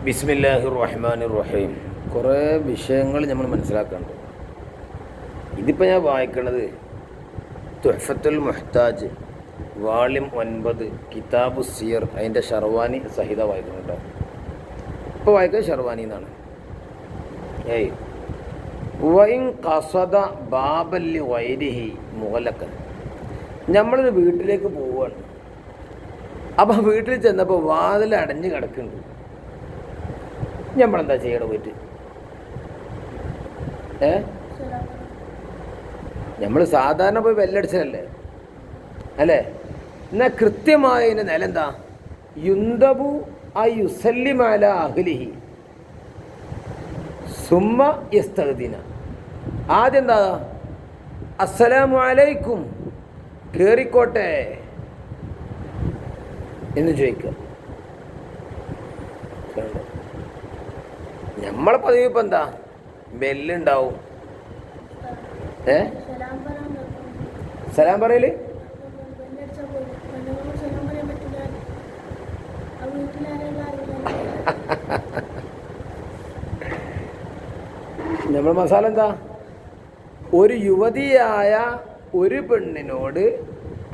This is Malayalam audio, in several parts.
ബിസ്മില്ലാഹിർ റഹ്മാനിർ റഹീം. കുറേ വിഷയങ്ങൾ നമ്മൾ മനസ്സിലാക്കുന്നുണ്ട്. ഇതിപ്പോൾ ഞാൻ വായിക്കണത് തുഹ്ഫത്തുൽ മുഹ്താജ് വാള്യം 9 കിതാബു സിയർ, അതിൻ്റെ ഷർവാനി സഹിത വായിക്കുന്നുണ്ടോ? ഇപ്പോൾ വായിക്കുന്നത് ഷർവാനി എന്നാണ്. വൈൻ ഖസദ ബാബല്ലി വൈരിഹി മുഗലക്കൻ. നമ്മളൊരു വീട്ടിലേക്ക് പോവുകയാണ്. അപ്പം വീട്ടിൽ ചെന്നപ്പോൾ വാതിൽ അടഞ്ഞ് കിടക്കുന്നുണ്ട്. നമ്മളെന്താ ചെയ്യണം? പോയിട്ട് നമ്മൾ സാധാരണ പോയി ബെല്ലടിച്ചതല്ലേ അല്ലേ? എന്നാൽ കൃത്യമായതിൻ്റെ നില എന്താ? യുന്തബു ആ യുസല്ലിമാല അഹ്ലിഹി സുമ്മ യസ്തഗ്ദിന. ആദ്യം എന്താ? അസ്സലാമു അലൈക്കും, കേറിക്കോട്ടെ എന്ന് ചോദിക്കുക. നമ്മളെ പതിവ് ഇപ്പം എന്താ? ബെല്ലുണ്ടാവും. സലാം പറയല് നമ്മൾ മസാല എന്താ? ഒരു യുവതിയായ ഒരു പെണ്ണിനോട്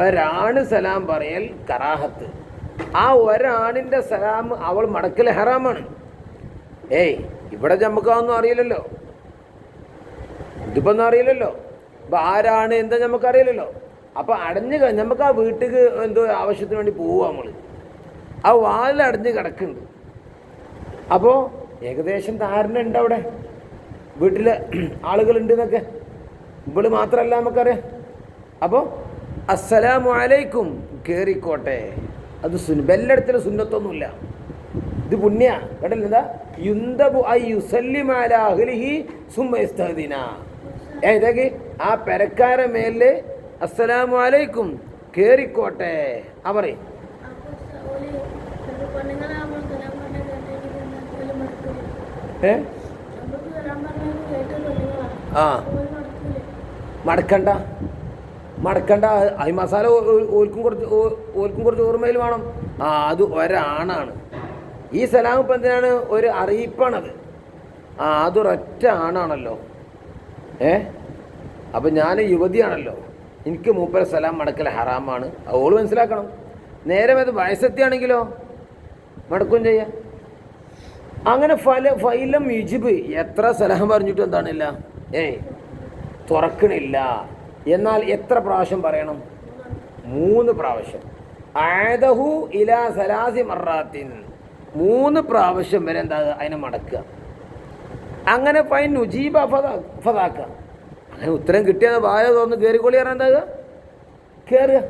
ഒരാണ് സലാം പറയൽ കറാഹത്ത്. ആ ഒരാണിൻ്റെ സലാം അവൾ മടക്കൽ ഹറാമാണ്. ഇവിടെ നമുക്കൊന്നും അറിയില്ലല്ലോ, ഇതിപ്പോൾ ഒന്നും അറിയില്ലല്ലോ. അപ്പം ആരാണ് എന്താ നമുക്കറിയില്ലല്ലോ. അപ്പം അടഞ്ഞ് നമുക്ക് ആ വീട്ടിൽ എന്തോ ആവശ്യത്തിന് വേണ്ടി പോവുക. നമ്മൾ ആ വാതിലടഞ്ഞ് കിടക്കുന്നുണ്ട്. അപ്പോൾ ഏകദേശം ധാരണ ഉണ്ട് അവിടെ വീട്ടിൽ ആളുകളുണ്ട് എന്നൊക്കെ. ഇവിടെ മാത്രമല്ല നമുക്കറിയാം. അപ്പോൾ അസ്സലാമു അലൈക്കും, കയറിക്കോട്ടെ. അത് ബെല്ലടത്തിൽ സുന്നത്തൊന്നുമില്ല, ഇത് പുണ്യ. കേട്ടല്ലോ എന്താ? യുന്തബു ഐ യുസല്ലിമാല അഹ്ലിഹി സുമ്മ യസ്തഗ്ദിന. ഇതൊക്കെ ആ പെരക്കാരെ മേലെ അസ്സലാമു അലൈക്കും, കേറിക്കോട്ടെ. ആ പറയും. ആ മടക്കണ്ട മടക്കണ്ട. ഈ മസാല ഓൽക്കും കുറച്ച് ഓർമ്മയിൽ വേണം. അത് ഒരാണാണ്. ഈ സലാം ഇപ്പം എന്തിനാണ്? ഒരു അറിയിപ്പാണത്. അതൊരൊറ്റ ആണാണല്ലോ. അപ്പം ഞാൻ യുവതിയാണല്ലോ, എനിക്ക് മൂപ്പര സലാം മടക്കൽ ഹറാമാണ്. ഓള് മനസ്സിലാക്കണം. നേരെ അത് വയസ്സെത്തിയാണെങ്കിലോ മടക്കും ചെയ്യാം. അങ്ങനെ ഫൈലം യുജിബ്, എത്ര സലാം പറഞ്ഞിട്ടും എന്താണില്ല, തുറക്കണില്ല. എന്നാൽ എത്ര പ്രാവശ്യം പറയണം? 3 പ്രാവശ്യം. ആദഹു ഇലാ സലാസി മറാത്തിൻ, 3 പ്രാവശ്യം വരെ എന്താകുക? അതിനെ മടക്കുക. അങ്ങനെ ഫൈൻ നുജീബ ഫതാക്കുക. അങ്ങനെ ഉത്തരം കിട്ടിയത് വായ തോന്നുന്നു കയറിക്കൊള്ളി പറഞ്ഞാൽ എന്താകുക? കയറുക.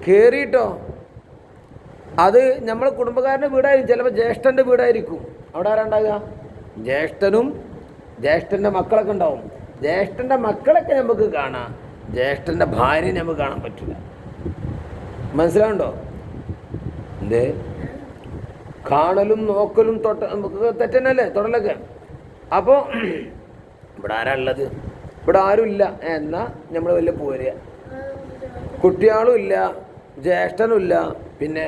കയറിയിട്ടോ. അത് നമ്മളെ കുടുംബക്കാരൻ്റെ വീടായിരിക്കും, ചിലപ്പോൾ ജ്യേഷ്ഠൻ്റെ വീടായിരിക്കും. അവിടെ ആരാണ്ടാകുക? ജ്യേഷ്ഠനും ജ്യേഷ്ഠൻ്റെ മക്കളൊക്കെ ഉണ്ടാവും. ജ്യേഷ്ഠൻ്റെ മക്കളൊക്കെ നമുക്ക് കാണാം, ജ്യേഷ്ഠൻ്റെ ഭാര്യ നമുക്ക് കാണാൻ പറ്റില്ല. മനസ്സിലാവുണ്ടോ? എന്തേ? കാണലും നോക്കലും നമുക്ക് തെറ്റന്നല്ലേ, തൊടലൊക്കെ. അപ്പോൾ ഇവിടെ ആരാ ഉള്ളത്? ഇവിടെ ആരുമില്ല. എന്നാൽ നമ്മൾ വലിയ പോരുക. കുട്ടികളും ഇല്ല, ജ്യേഷ്ഠനും ഇല്ല, പിന്നെ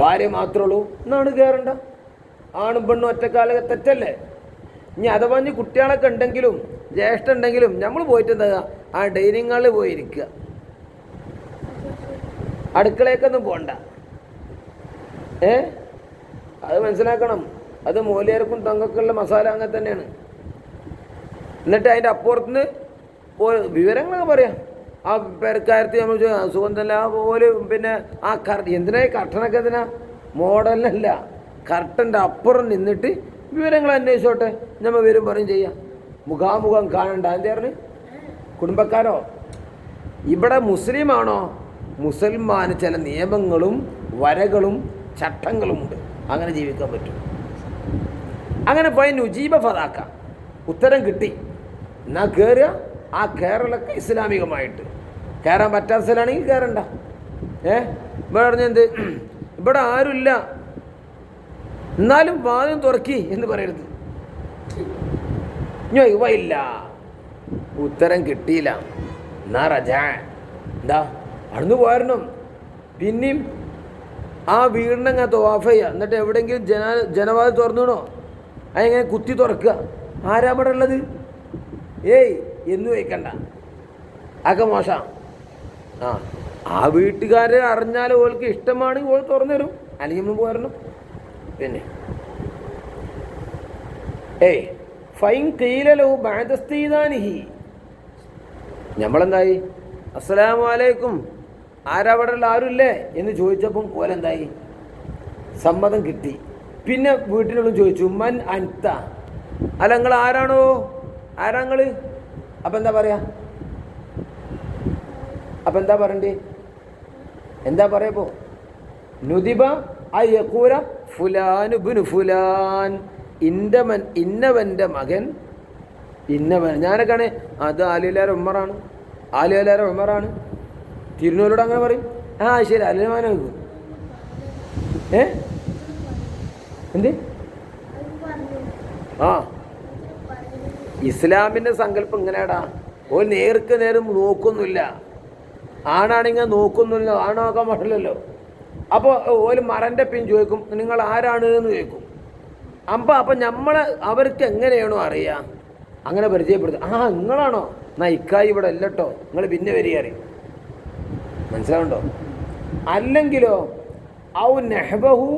ഭാര്യ മാത്രമേ ഉള്ളൂ. എന്നാണ് കയറണ്ട. ആണും പെണ്ണും ഒറ്റക്കാല തെറ്റല്ലേ? ഇനി അഥവാ കുട്ടികളൊക്കെ ഉണ്ടെങ്കിലും ജ്യേഷ്ഠ ഉണ്ടെങ്കിലും നമ്മൾ പോയിട്ട് എന്താ? ആ ഡൈനിങ് ഹാളിൽ പോയിരിക്കുക. അടുക്കളയൊക്കൊന്നും പോകണ്ട. അത് മനസ്സിലാക്കണം. അത് മൂലയർക്കും തങ്ങൾക്കുള്ള മസാല അങ്ങനെ തന്നെയാണ്. എന്നിട്ട് അതിൻ്റെ അപ്പുറത്തുനിന്ന് വിവരങ്ങളൊക്കെ പറയാം. ആ പെരക്കാരത്തി നമ്മൾ സുഗന്ധല്ല പോലെ. പിന്നെ ആ എന്തിനാ കർട്ടനൊക്കെ? എന്തിനാ? മോഡലിനല്ല, കർട്ടൻ്റെ അപ്പുറം നിന്നിട്ട് വിവരങ്ങൾ അന്വേഷിച്ചോട്ടെ. നമ്മൾ വരും പറയും ചെയ്യാം. മുഖാമുഖം കാണണ്ട. എന്തായിരുന്നു കുടുംബക്കാരോ? ഇവിടെ മുസ്ലിമാണോ? മുസൽമാന് ചില നിയമങ്ങളും വരകളും ചട്ടങ്ങളുമുണ്ട്. അങ്ങനെ ജീവിക്കാൻ പറ്റും. അങ്ങനെ പോയി നുജീബ ഫതാക്ക, ഉത്തരം കിട്ടി. എന്നാൽ കയറുക. ആ കയറലൊക്കെ ഇസ്ലാമികമായിട്ട്. കയറാൻ പറ്റാത്ത സ്ഥലമാണെങ്കിൽ കയറണ്ട. ഇവിടെ പറഞ്ഞെന്ത്? ഇവിടെ ആരുമില്ല, എന്നാലും വാതിൽ തുറക്കി എന്ന് പറയരുത്. ഇല്ല, ഉത്തരം കിട്ടിയില്ല. എന്നാ റജ എന്താ? അവിടുന്ന് പോരണം. പിന്നെയും ആ വീടിനങ്ങനെ തവാഫ് ചെയ്യുക. എന്നിട്ട് എവിടെയെങ്കിലും ജനവാതിൽ തുറന്നുവിടണോ, അതെങ്ങനെ കുത്തി തുറക്കുക. ആരാ ഇവിടെ ഉള്ളത്? ഏയ് എന്ന് വയ്ക്കണ്ട, അതൊക്കെ മോശം. ആ വീട്ടുകാരെ അറിഞ്ഞാൽ ഓൾക്ക് ഇഷ്ടമാണെങ്കിൽ ഓൾ തുറന്നു തരും, അല്ലെങ്കിൽ നമ്മൾ പോരണം. പിന്നെ ഫൈൻ കീലലോ ബാദസ്തീദാനിഹി, നമ്മളെന്തായി അസ്സലാമു അലൈക്കും ആരാ അവിടെ ഉള്ള ആരുമില്ലേ എന്ന് ചോദിച്ചപ്പം ഓലെന്തായി സമ്മതം കിട്ടി. പിന്നെ വീട്ടിലുള്ള ചോദിച്ചു മൻ അൻത, അല്ല നിങ്ങൾ ആരാണോ, ആരാ നിങ്ങൾ? അപ്പം എന്താ പറയാ? അപ്പം എന്താ പറയണ്ടേ? എന്താ പറയപ്പോ? നുദിബ അയ്യക്കൂര ഫുലാൻ ഇബ്നു ഫുലാൻ, ഇന്നവൻ്റെ മകൻ ഇന്നവൻ. ഞാനൊക്കെയാണ് അത് ആലിലാര ഉമ്മറാണ്, ആലിലാര ഉമ്മറാണ്. തിരുനൂരോട് അങ്ങനെ പറയും. ശരി അലിമാന വെക്കും. എന്ത്? ഇസ്ലാമിൻ്റെ സങ്കല്പം ഇങ്ങനെയാടാ. ഓൽ നേർക്ക് നേരം നോക്കൊന്നുമില്ല. ആണാണെങ്കിൽ നോക്കൊന്നുമില്ല, ആണാക്കാൻ പറ്റില്ലല്ലോ. അപ്പോൾ ഓല് മറൻ്റെ പിൻ ചോദിക്കും നിങ്ങൾ ആരാണ് എന്ന് ചോദിക്കും. അപ്പം നമ്മൾ അവർക്ക് എങ്ങനെയാണോ അറിയാം, അങ്ങനെ പരിചയപ്പെടുത്തുക. നിങ്ങളാണോ? എന്നാ ഇക്കായി ഇവിടെ അല്ലട്ടോ, നിങ്ങൾ പിന്നെ വരിക അറിയും. മനസ്സിലാവുണ്ടോ? അല്ലെങ്കിലോ ഔ നഹ്ബഹു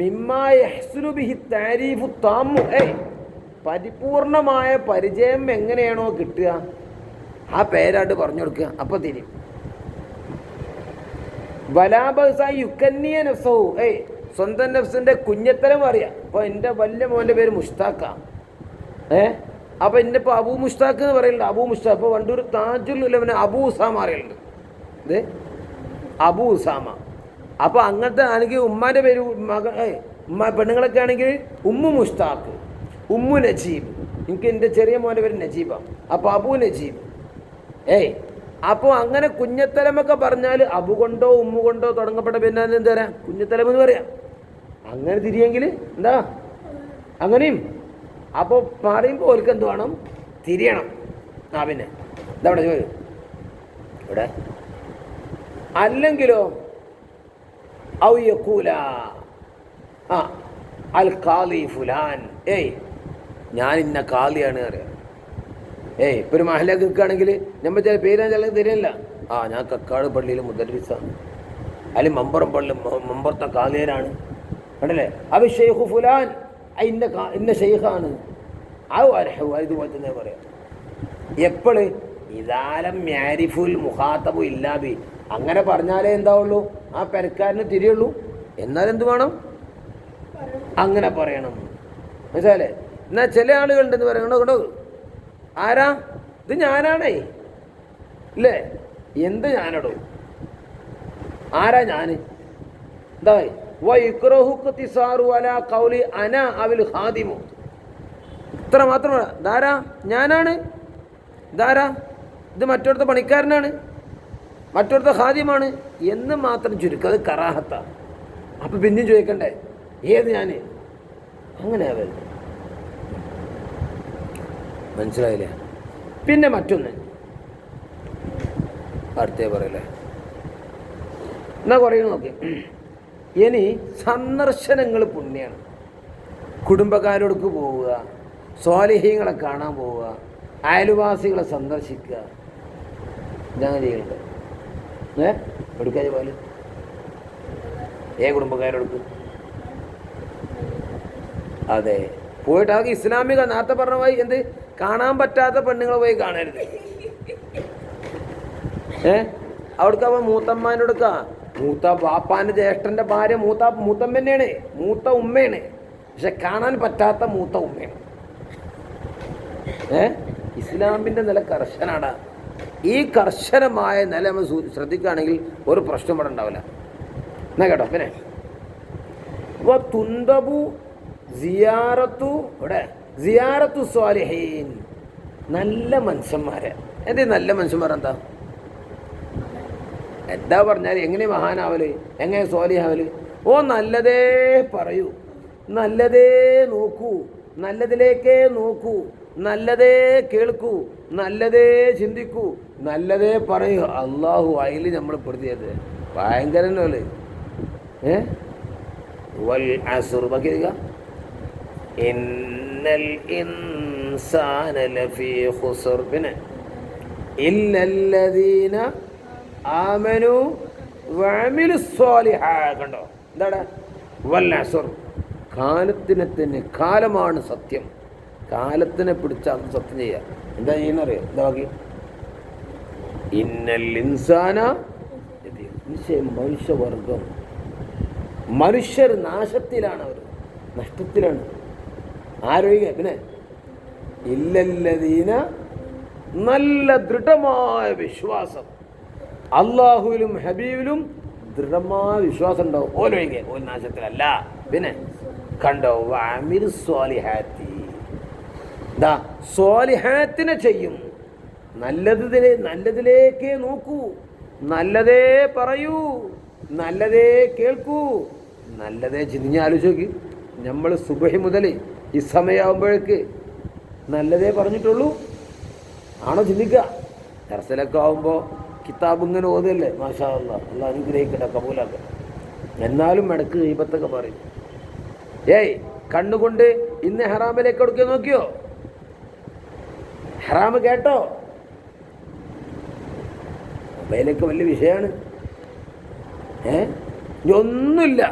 മിമ്മാ യഹ്സുനു ബിഹി താരീഫു താമു, പരിപൂർണമായ പരിചയം എങ്ങനെയാണോ കിട്ടുക ആ പേരായിട്ട് പറഞ്ഞു കൊടുക്കുക. അപ്പോൾ തിരിയും. വലാബസായി യുക്കന്നിയ നഫ്സഹു, സ്വന്തം നഫ്സിൻ്റെ കുഞ്ഞത്തരം അറിയാം. അപ്പോൾ എൻ്റെ വലിയ മോൻ്റെ പേര് മുഷ്താഖ. അപ്പോൾ എൻ്റെ ഇപ്പോൾ അബൂ മുഷ്താഖ് എന്ന് പറയുന്നുണ്ട്. അബൂ മുഷ്താഖ്. അപ്പോൾ വണ്ടൂർ താജുൽ ഉലമനെ അബൂ ഉസാമ അറിയുന്നുണ്ട്. ഇത് അബൂ ഉസാമ. അപ്പോൾ അങ്ങനത്തെ ആണെങ്കിൽ ഉമ്മാൻ്റെ പേര് ഉമ്മ പെണ്ണുങ്ങളൊക്കെ ആണെങ്കിൽ ഉമ്മു മുഷ്താഖ്, ഉമ്മു നജീബ്. എനിക്ക് എൻ്റെ ചെറിയ മോൻ്റെ പേര് നജീബാണ്. അപ്പോൾ അബൂ നജീബ്. അപ്പോൾ അങ്ങനെ കുഞ്ഞത്തലമൊക്കെ പറഞ്ഞാൽ അബു കൊണ്ടോ ഉമ്മു കൊണ്ടോ തുടങ്ങപ്പെട്ട പിന്നെ എന്താ പറയാ? കുഞ്ഞത്തലം എന്ന് പറയാം. അങ്ങനെ തിരിയെങ്കിൽ എന്താ അങ്ങനെയും. അപ്പോൾ പറയുമ്പോൾ ഓർക്ക് എന്ത് വേണം? തിരിയണം. പിന്നെ എന്താ ഇവിടെ ചോദിക്കും ഇവിടെ. അല്ലെങ്കിലോ ഔ യഖൂല അൽ ഖാലി ഫുലാൻ, ഞാൻ ഇന്ന കാളിയാണ് അറിയാം. ഇപ്പം ഒരു മഹലൊക്കെ നിൽക്കുകയാണെങ്കിൽ നമ്മൾ ചില പേരാൻ ചില തരില്ല. ഞാൻ കക്കാട് പള്ളിയിൽ മുദർരിസാണ്, അല്ലെങ്കിൽ മമ്പുറം പള്ളി മമ്പുറത്തെ കാളിയരാണ്, കണ്ടല്ലേ. അപ്പം ഷെയ്ഖു ഫുലാൻ ഇന്ന ഷെയ്ഖാണ്. ഇതുപോലെ തന്നെ പറയാം. എപ്പോൾ ഇതാലം മ്യാരിഫുൽ മുഖാത്തബു ഇല്ലാബി, അങ്ങനെ പറഞ്ഞാലേ എന്താവുള്ളൂ, ആ പെരക്കാരന് തിരിയുള്ളൂ. എന്നാലെന്ത് വേണം? അങ്ങനെ പറയണം. മനസ്സിലായില്ലേ? എന്നാൽ ചില ആളുകളുണ്ടെന്ന് പറയണോ, കേട്ടോ ആരാ ഇത്? ഞാനാണേ ഇല്ലേ? എന്ത് ഞാനടോ? ആരാ ഞാൻ? എന്താ കൗലി അന അവിൽ ഹാദിമു, ഇത്ര മാത്രമല്ല. ധാരാ ഞാനാണ്, ധാരാ ഇത് മറ്റൊരുത്ത പണിക്കാരനാണ്, മറ്റൊരുത്ത ഹാദിമാണ് എന്ന് മാത്രം ചുരുക്കം. അത് കറാഹത്താണ്. അപ്പം പിന്നെയും ചോദിക്കണ്ടേ ഏത് ഞാൻ? അങ്ങനെ വരുന്നത്. മനസ്സിലായില്ലേ? പിന്നെ മറ്റൊന്ന് അടുത്തേ പറയല്ലേ, എന്നാ കുറയുന്നു നോക്കി. ഇനി സന്ദർശനങ്ങൾ പുണ്യാണ്. കുടുംബക്കാരോടൊക്കെ പോവുക, സ്വാലിഹീങ്ങളെ കാണാൻ പോവുക, അയൽവാസികളെ സന്ദർശിക്കുക, ഇതങ്ങനെ ചെയ്യുന്നുണ്ട്. എടുക്കാതെ പോലെ കുടുംബക്കാരോടൊക്കെ അതെ പോയിട്ട് അതൊക്കെ ഇസ്ലാമിക. നേരത്തെ പറഞ്ഞ പോയി എന്ത് കാണാൻ പറ്റാത്ത പെണ്ണുങ്ങളെ പോയി കാണരുത്. അവിടേക്ക് അവൻ മൂത്തമ്മാനോടൊക്കെ, മൂത്ത ബാപ്പാൻ്റെ ജ്യേഷ്ഠൻ്റെ ഭാര്യ മൂത്തമ്മ തന്നെയാണ്, മൂത്ത ഉമ്മയാണ്. പക്ഷെ കാണാൻ പറ്റാത്ത മൂത്ത ഉമ്മയാണ്. ഇസ്ലാമിൻ്റെ നില കർശനാണ്. ഈ കർശനമായ നില നമ്മൾ ശ്രദ്ധിക്കുകയാണെങ്കിൽ ഒരു പ്രശ്നം ഇവിടെ ഉണ്ടാവില്ല. എന്നാ കേട്ടോ. പിന്നെ തുന്തബു സിയാറത്തു, ഇവിടെ സിയാറത്തു സ്വാലിഹീൻ, നല്ല മനുഷ്യന്മാരെ. എന്ത് നല്ല മനുഷ്യന്മാർ? എന്താ പറഞ്ഞാൽ എങ്ങനെ മഹാനാവല്, എങ്ങനെ സ്വാലിഹാവല്? നല്ലതേ പറയൂ, നല്ലതേ നോക്കൂ, നല്ലതിലേക്കേ നോക്കൂ, നല്ലതേ കേൾക്കൂ, നല്ലതേ ചിന്തിക്കൂ, നല്ലതേ പറയൂ. അള്ളാഹു അതിൽ നമ്മൾ പെടുത്തിയത് ഭയങ്കരനല്ലേ. വൽ അസ്ർ ബാക്കി ഇന്നൽ ഇൻസാന ലഫീ ഖുസ്ർ പിന്നെ ഇല്ലല്ലദീന ആമനു വഅമിലുസ് സ്വാലിഹാത്ത് കണ്ടോ എന്താണ് വൽ അസ്ർ കാലത്തിനെ തന്നെ കാലമാണ് സത്യം കാലത്തിനെ പിടിച്ചാൽ സത്യം ചെയ്യുക എന്താ ചെയ്യുന്നറിയോ എന്താ ബാക്കി ഇന്നൽ ഇൻസാന നിശ്ചയം മനുഷ്യവർഗം മനുഷ്യർ നാശത്തിലാണ് അവർ നഷ്ടത്തിലാണ് ആരോഗ്യ പിന്നെ ഇല്ലല്ലദീന നല്ല ദൃഢമായ വിശ്വാസം അള്ളാഹുവിലും ഹബീബിലും ദൃഢമായ വിശ്വാസം ഉണ്ടാവും ഓരൊഴികെ ഒരു നാശത്തിലല്ല പിന്നെ കണ്ടോ വഅമിലു സ്വാലിഹാത്തി ദാ സ്വാലിഹാത്തിനെ ചെയ്യും നല്ലതിലേക്ക് നോക്കൂ നല്ലതേ പറയൂ നല്ലതേ കേൾക്കൂ നല്ലതേ ചിന്തിഞ്ഞ് ആലോചിച്ച് നോക്കി നമ്മൾ സുബഹി മുതൽ ഈ സമയമാകുമ്പോഴേക്ക് നല്ലതേ പറഞ്ഞിട്ടുള്ളൂ ആണോ ചിന്തിക്കുക ദർസിലൊക്കെ ആകുമ്പോൾ കിതാബ് ഇങ്ങനെ ഓതല്ലേ മാഷാ അല്ലാഹ് അല്ലാഹ് അനുഗ്രഹിക്കട്ടെ കബൂലാക്കട്ടെ എന്നാലും ഇടക്ക് ഗീബത്തൊക്കെ പറയും ഏയ് കണ്ണുകൊണ്ട് ഇന്ന് ഹറാമിലേക്ക് എടുക്കുക നോക്കിയോ ഹറാമ് കേട്ടോ മൊബൈലൊക്കെ വലിയ വിഷയമാണ് ഒന്നുമില്ല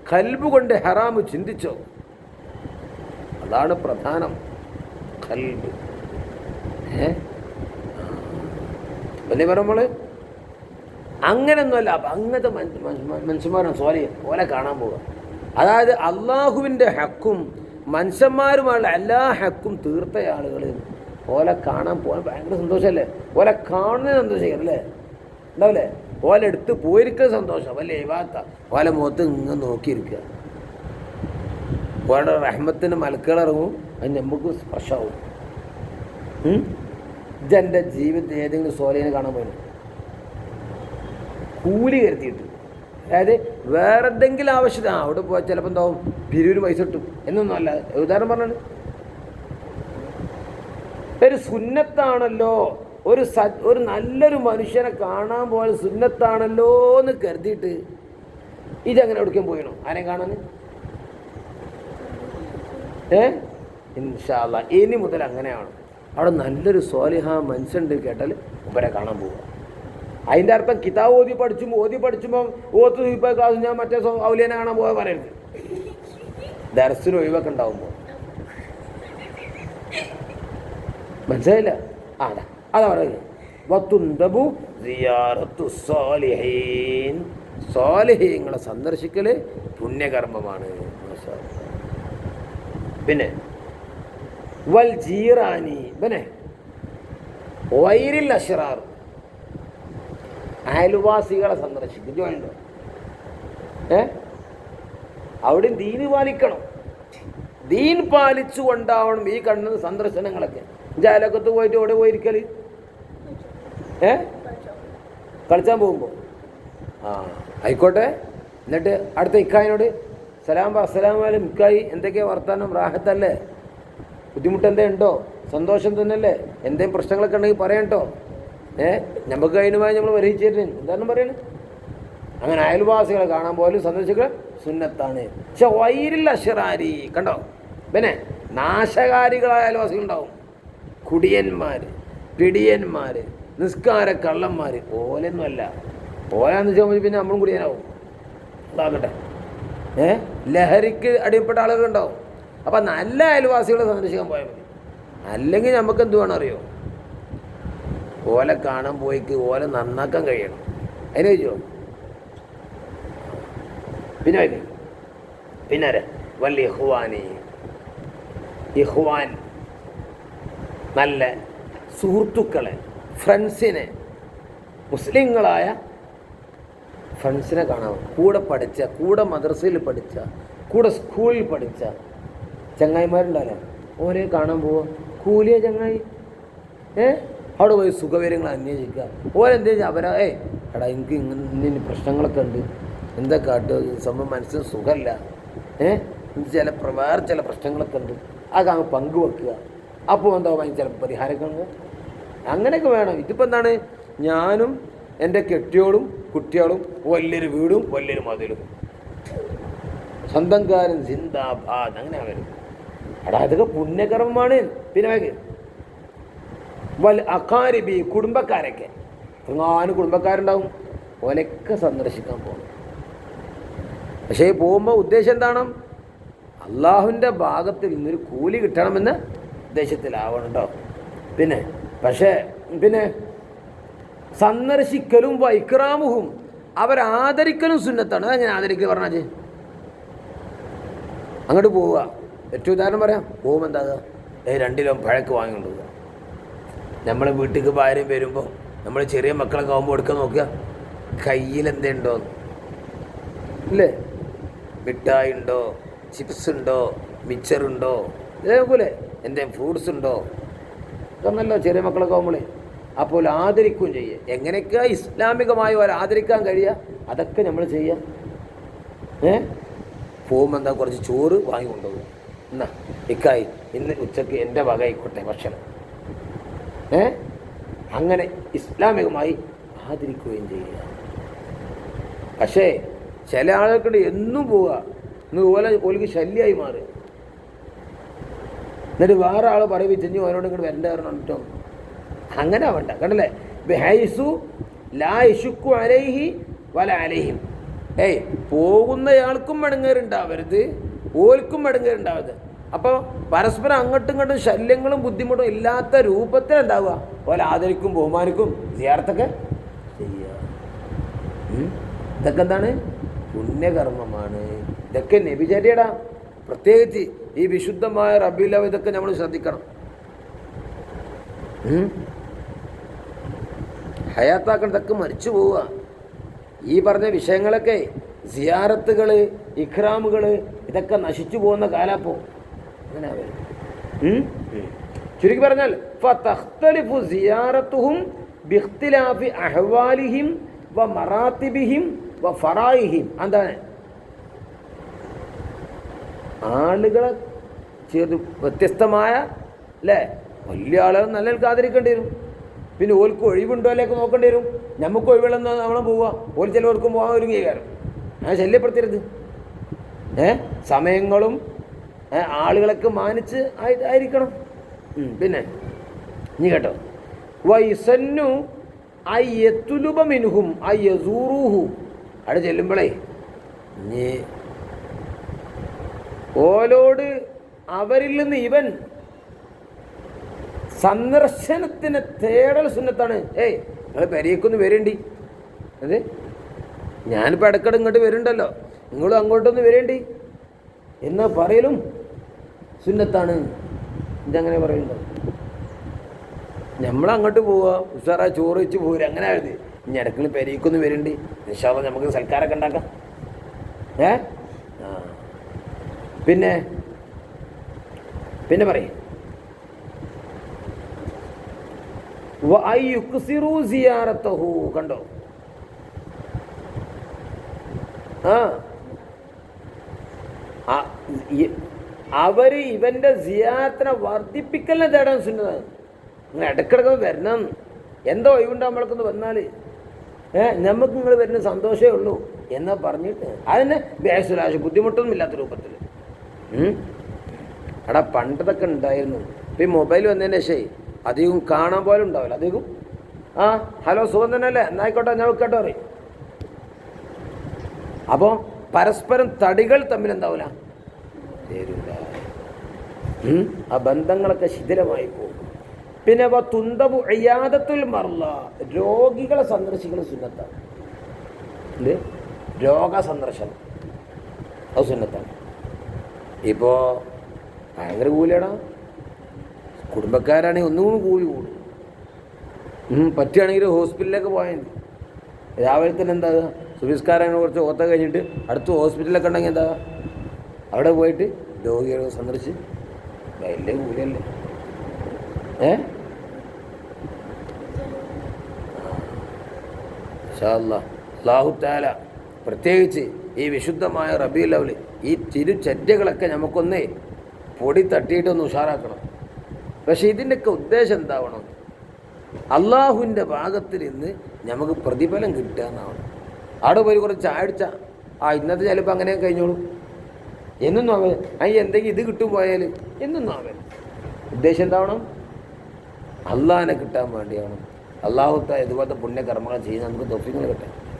ഖൽബ് കൊണ്ട് ഹറാമ് ചിന്തിച്ചോ അതാണ് പ്രധാനം ഖൽബ് വലിയ പറയുമ്പോൾ അങ്ങനെയൊന്നുമല്ല അപ്പം അങ്ങനത്തെ മനുഷ്യന്മാരാണ് സോറി ഓലെ കാണാൻ പോവുക അതായത് അള്ളാഹുവിൻ്റെ ഹക്കും മനുഷ്യന്മാരുമായുള്ള എല്ലാ ഹക്കും തീർത്ത ആളുകൾ ഓലെ കാണാൻ പോകാൻ ഭയങ്കര സന്തോഷമല്ലേ ഓലെ കാണുന്നതിന് സന്തോഷിക്കാം അല്ലേ ഉണ്ടാവില്ലേ ഓലെ എടുത്ത് പോയിരിക്കുന്ന സന്തോഷം അല്ലേ ഇവാത്ത ഓലെ മുഖത്ത് ഇങ്ങനെ നോക്കിയിരിക്കുക ഓരുടെ റഹ്മത്തിന് മലക്കുകളിറങ്ങും അത് നമുക്ക് സ്പർശമാവും ഇതെൻ്റെ ജീവിതത്തിൽ ഏതെങ്കിലും സോലിനെ കാണാൻ പോയി കൂലി കരുത്തിയിട്ട് അതായത് വേറെ എന്തെങ്കിലും ആവശ്യത അവിടെ പോയാൽ ചിലപ്പോൾ എന്താവും പിരിവിന് പൈസ കിട്ടും എന്നൊന്നും അല്ല ഉദാഹരണം പറഞ്ഞാണ് ഒരു സുന്നത്താണല്ലോ ഒരു നല്ലൊരു മനുഷ്യനെ കാണാൻ പോയാൽ സുന്നത്താണല്ലോ എന്ന് കരുതിയിട്ട് ഇതെങ്ങനെ എവിടേക്കും പോയണോ ആരെ കാണാൻ ഇൻഷാ അല്ലാഹ് ഇനി മുതൽ അങ്ങനെയാണ് അവിടെ നല്ലൊരു സ്വാലിഹ മനുഷ്യണ്ട് കേട്ടാൽ ഇവരെ കാണാൻ പോവുക അതിൻ്റെ അർത്ഥം കിതാബ് ഓതി പഠിച്ചുമ്പോൾ ഇപ്പോൾ ക്ലാസ് ഞാൻ മറ്റേ ഔലിയനെ കാണാൻ പോകാൻ പറയരുത് ദർസിന് ഒഴിവൊക്കെ ഉണ്ടാവുമ്പോൾ മനസ്സിലായില്ല അതാ പറയുന്നത് വത്തുന്തബു സിയാറത്തു സ്വാലിഹീൻ സ്വാലിഹീങ്ങളെ സന്ദർശിക്കൽ പുണ്യകർമ്മമാണ് പിന്നെ വൽ ജീറാനി പിന്നെ വൈരിൽ അഷ്റാർ അയൽവാസികളെ സന്ദർശിക്കും ജോലിണ്ടോ അവിടെ ദീന് പാലിക്കണം ദീൻ പാലിച്ചുകൊണ്ടാവണം ഈ കണ്ണുന്ന സന്ദർശനങ്ങളൊക്കെ ജാലക്കത്ത് പോയിട്ട് എവിടെ പോയിരിക്കൽ കളിച്ചാൻ പോകുമ്പോൾ ആയിക്കോട്ടെ എന്നിട്ട് അടുത്ത ഇക്കായിനോട് അസ്സലാമു ഇക്കായി എന്തൊക്കെയാ വർത്താനം റാഹത്തല്ലേ ബുദ്ധിമുട്ട് എന്തേ ഉണ്ടോ സന്തോഷം തന്നെയല്ലേ എന്തെങ്കിലും പ്രശ്നങ്ങളൊക്കെ ഉണ്ടെങ്കിൽ പറയട്ടോ നമുക്ക് അതിനുമായി നമ്മൾ വരയിച്ചിരുന്നു എന്താണ് പറയുന്നത് അങ്ങനെ അയൽവാസികളെ കാണാൻ പോലും സന്ദർശിക്കുക സുന്നത്താണ് പക്ഷെ വൈരിൽ അഷ്റാരി കണ്ടോ പിന്നെ നാശകാരികളായ അയൽവാസികളുണ്ടാവും കുടിയന്മാർ പിടിയന്മാർ നിസ്കാര കള്ളന്മാർ ഓലൊന്നുമല്ല ഓലാന്ന് വെച്ചാൽ പിന്നെ നമ്മളും കുടിയനാവും ഉണ്ടാകട്ടെ ലഹരിക്ക് അടിപ്പെട്ട ആളുകളുണ്ടാവും അപ്പം നല്ല അയൽവാസികളെ സന്ദർശിക്കാൻ പോയാൽ മതി അല്ലെങ്കിൽ നമുക്ക് എന്ത് വേണം അറിയോ ഓല കാണാൻ പോയിക്ക് ഓല നന്നാക്കാൻ കഴിയണം അതിന് ചോദിച്ചോ പിന്നെ വലിയ ഇഹ്വാൻ നല്ല സുഹൃത്തുക്കളെ ഫ്രണ്ട്സിനെ മുസ്ലിങ്ങളായ ഫ്രണ്ട്സിനെ കാണാം കൂടെ പഠിച്ച കൂടെ മദ്രസയിൽ പഠിച്ച കൂടെ സ്കൂളിൽ പഠിച്ച ചങ്ങായിമാരുണ്ടല്ലോ ഓരെ കാണാൻ പോവുക കൂലിയ ചങ്ങായി അവിടെ പോയി സുഖവിവരങ്ങൾ അന്വേഷിക്കുക ഓരെന്താ അവരാ എടാ എനിക്ക് ഇങ്ങനെ പ്രശ്നങ്ങളൊക്കെ ഉണ്ട് എന്താ കാട്ടുക സംഭവം മനസ്സിന് സുഖമല്ല വേറെ ചില പ്രശ്നങ്ങളൊക്കെ ഉണ്ട് അതൊക്കെ അങ്ങ് പങ്കുവെക്കുക അപ്പോൾ എന്താ ചില പരിഹാരമൊക്കെ ഉണ്ട് അങ്ങനെയൊക്കെ വേണം ഇതിപ്പോൾ എന്താണ് ഞാനും എൻ്റെ കെട്ടിയോളും കുട്ടികളും വലിയൊരു വീടും വലിയൊരു മതിലും സ്വന്തംകാരൻ സിന്ദാബാദ്, അങ്ങനെ വരും. എടാ അതൊക്കെ പുണ്യകർമ്മമാണ്. പിന്നെ വൽ അഖാരിബി, കുടുംബക്കാരൊക്കെ കുടുംബക്കാരുണ്ടാവും, ഓലൊക്കെ സന്ദർശിക്കാൻ പോകണം. പക്ഷേ പോകുമ്പോൾ ഉദ്ദേശം എന്താണ്? അള്ളാഹുവിൻ്റെ ഭാഗത്തിൽ നിന്നൊരു കൂലി കിട്ടണമെന്ന ഉദ്ദേശത്തിലാവണം കേട്ടോ. പിന്നെ സന്ദർശിക്കലും വൈക്രാമുഹും, അവരാദരിക്കലും സുന്നത്താണ്. അതെങ്ങനെ ആദരിക്കുക പറഞ്ഞാൽ? അങ്ങോട്ട് പോവുക, ഏറ്റവും ഉദാഹരണം പറയാം, പോകുമ്പോൾ എന്താ 2 കിലോ പഴക്ക് വാങ്ങിക്കൊണ്ടുപോവുക. നമ്മൾ വീട്ടിലേക്ക് ഭാര്യം വരുമ്പോൾ നമ്മൾ ചെറിയ മക്കളൊക്കെ ആകുമ്പോൾ എടുക്കാൻ നോക്കുക, കയ്യിൽ എന്തുണ്ടോ ഇല്ലേ, മിഠായി ഉണ്ടോ, ചിപ്സ് ഉണ്ടോ, മിച്ചറുണ്ടോ, ഇതേപോലെ എന്തെങ്കിലും ഫ്രൂട്ട്സ് ഉണ്ടോ, ഇതൊന്നല്ലോ ചെറിയ മക്കളൊക്കെ ആകുമ്പോൾ. അപ്പോൾ ആദരിക്കുകയും ചെയ്യുക. എങ്ങനെയൊക്കെ ഇസ്ലാമികമായി അവർ ആദരിക്കാൻ കഴിയുക അതൊക്കെ നമ്മൾ ചെയ്യുക. പോകുമ്പോൾ എന്താ കുറച്ച് ചോറ് വാങ്ങിക്കൊണ്ടുപോകുക. എന്നാ ഇക്കായി ഇന്ന് ഉച്ചയ്ക്ക് എൻ്റെ വക ആയിക്കോട്ടെ ഭക്ഷണം. അങ്ങനെ ഇസ്ലാമികമായി ആദരിക്കുകയും ചെയ്യുക. പക്ഷേ ചില ആളുകൾക്കുണ്ട് എന്നും പോവുക, ഓലിക്ക് ശല്യമായി മാറുക. എന്നിട്ട് വേറെ ആൾ പറയിപ്പിച്ചു അവനോട് ഇങ്ങോട്ട് വരണ്ട കാരണം കേട്ടോ. അങ്ങനെ വേണ്ട, കണ്ടല്ലേ? ബിഹൈസു ലാ യശുക്കു അലൈഹി വല അലൈഹിം. പോകുന്നയാൾക്കും മടങ്ങേറുണ്ടാവരുത്, ഓൽക്കും മടങ്ങേറുണ്ടാവരുത്. അപ്പോൾ പരസ്പരം അങ്ങോട്ടും ഇങ്ങോട്ടും ശല്യങ്ങളും ബുദ്ധിമുട്ടും ഇല്ലാത്ത രൂപത്തിൽ എന്താവുക, ഓലെ ആദരിക്കും ബഹുമാനിക്കും സിയാറത്തൊക്കെ ചെയ്യുക. ഇതൊക്കെ എന്താണ്? പുണ്യകർമ്മമാണ്. ഇതൊക്കെ നബിചര്യടാ. പ്രത്യേകിച്ച് ഈ വിശുദ്ധമായ റബീഉൽ അവ്വൽ ഇതൊക്കെ നമ്മൾ ശ്രദ്ധിക്കണം. ഹയാത്താക്കൾ ഇതൊക്കെ മരിച്ചു പോവുക. ഈ പറഞ്ഞ വിഷയങ്ങളൊക്കെ, സിയാറത്തുകൾ, ഇഖ്റാമുകൾ, ഇതൊക്കെ നശിച്ചു പോകുന്ന കാലാപ്പോ. അങ്ങനെ ചുരുക്കി പറഞ്ഞാൽ ഫതഖ്തലിഫു സിയാറത്തുഹും ബിഖ്തിലാഫി അഹ്വാലിഹിം വ മറാത്തിബിഹിം വ ഫറായിഹിം. എന്താണ്? ആളുകളെ വ്യത്യസ്തമായ അല്ലേ, വലിയ ആളുകൾ നല്ല ആദരിക്കേണ്ടി വരും. പിന്നെ ഓൽക്ക് ഒഴിവുണ്ടോ അല്ലേക്ക് നോക്കേണ്ടി വരും. നമുക്ക് ഒഴിവുള്ളെന്ന് നമ്മൾ പോവുക, ഓൽ ചിലവർക്കും പോകാൻ ഒരു അംഗീകാരം. ശല്യപ്പെടുത്തരുത്. സമയങ്ങളും ആളുകളൊക്കെ മാനിച്ച് ആയിരിക്കണം. പിന്നെ ഇനി കേട്ടോ, വൈസന്നു അയ്യത്തുലുബ മിൻഹും അയ്യസൂറുഹു. അവിടെ ചെല്ലുമ്പോഴേ ഇനി ഓലോട് അവരിൽ നിന്ന് ഇവൻ സന്ദർശനത്തിന് തേടൽ സുന്നത്താണ്. നിങ്ങൾ പെരേക്കൊന്ന് വരേണ്ടി, അതെ ഞാനിപ്പോൾ ഇടയ്ക്കിടെ ഇങ്ങോട്ട് വരുന്നുണ്ടല്ലോ, നിങ്ങളും അങ്ങോട്ടൊന്ന് വരേണ്ടി എന്നാ പറയലും സുന്നത്താണ്. ഇതങ്ങനെ പറയുന്നുണ്ടോ? നമ്മളങ്ങോട്ട് പോവുക, ഉഷാറാ ചോറ് വെച്ച് പോരുക, അങ്ങനെ ആയത്. ഇനി ഇടയ്ക്കിൽ പെരേക്കൊന്ന് വരേണ്ടി, ഇൻഷാ അല്ലാഹ് നമുക്ക് സൽക്കാരൊക്കെ ഉണ്ടാക്കാം. പിന്നെ പറയും കണ്ടോ? അവര് ഇവന്റെ സിയാറത്തിനെ വർദ്ധിപ്പിക്കലിനെ തേടാൻ സുന്നതാണ്. അങ്ങനെ ഇടക്കിടക്ക് വരണം. എന്തോ ഒഴിവുണ്ടാകുമ്പോഴൊക്കെ വന്നാൽ നമുക്ക് നിങ്ങൾ വരുന്ന സന്തോഷമേ ഉള്ളൂ എന്നാ പറഞ്ഞിട്ട് അതിന് ബേസുലാശ ബുദ്ധിമുട്ടൊന്നും ഇല്ലാത്ത രൂപത്തിൽ. എടാ പണ്ടതൊക്കെ ഉണ്ടായിരുന്നു. ഇപ്പം ഈ മൊബൈൽ വന്നതിന് ശേഷം അധികം കാണാൻ പോലും ഉണ്ടാവില്ല. അധികം ഹലോ സുഖം തന്നെയല്ലേ, എന്നായിക്കോട്ടെ ഞാൻ വെക്കട്ടോ പറയും. അപ്പോൾ പരസ്പരം തടികൾ തമ്മിൽ എന്താവില്ല, തരൂല. ആ ബന്ധങ്ങളൊക്കെ ശിഥിലമായി പോകും. പിന്നെ തുന്തബു ഇയാദത്തുൽ മർള, രോഗികളെ സന്ദർശിക്കുന്ന സുന്നത്താണ്. രോഗസന്ദർശനം അത് സുന്നത്താണ്. ഇപ്പോൾ ഭയങ്കര കൂലിയാടാ. കുടുംബക്കാരാണെങ്കിൽ ഒന്നും കൂലി കൂടും. പറ്റുകയാണെങ്കിൽ ഹോസ്പിറ്റലിലേക്ക് പോയാൽ മതി. രാവിലെ തന്നെ എന്താ സുബിസ്കാരനെ കുറച്ച് ഓത്ത കഴിഞ്ഞിട്ട് അടുത്ത് ഹോസ്പിറ്റലിലൊക്കെ ഉണ്ടെങ്കിൽ എന്താ അവിടെ പോയിട്ട് രോഗികളെ സന്ദർശിച്ച് വലിയ കൂലിയല്ലേ. അല്ലാഹു തആല പ്രത്യേകിച്ച് ഈ വിശുദ്ധമായ റബീഉൽ അവ്വൽ ഈ തിരുചര്യകളൊക്കെ നമുക്കൊന്നേ പൊടി തട്ടിയിട്ടൊന്ന് ഉഷാറാക്കണം. പക്ഷേ ഇതിൻ്റെയൊക്കെ ഉദ്ദേശം എന്താവണം? അള്ളാഹുവിൻ്റെ ഭാഗത്തിൽ നിന്ന് നമുക്ക് പ്രതിഫലം കിട്ടുക എന്നാണ്. അവിടെ പോയി കുറച്ച് ചായ അടിച്ചാൽ ഇന്നത്തെ ചിലപ്പോൾ അങ്ങനെ കഴിഞ്ഞോളൂ. എന്നൊന്നും ആവൽ എന്തെങ്കിലും ഇത് കിട്ടും പോയാൽ എന്നൊന്നും ആവൽ. ഉദ്ദേശം എന്താവണം? അള്ളാഹിനെ കിട്ടാൻ വേണ്ടിയാണ്. അള്ളാഹുത്ത ഇതുപോലത്തെ പുണ്യകർമ്മങ്ങൾ ചെയ്യുന്ന നമുക്ക് തൊഫീങ്ങൾ കിട്ടാം.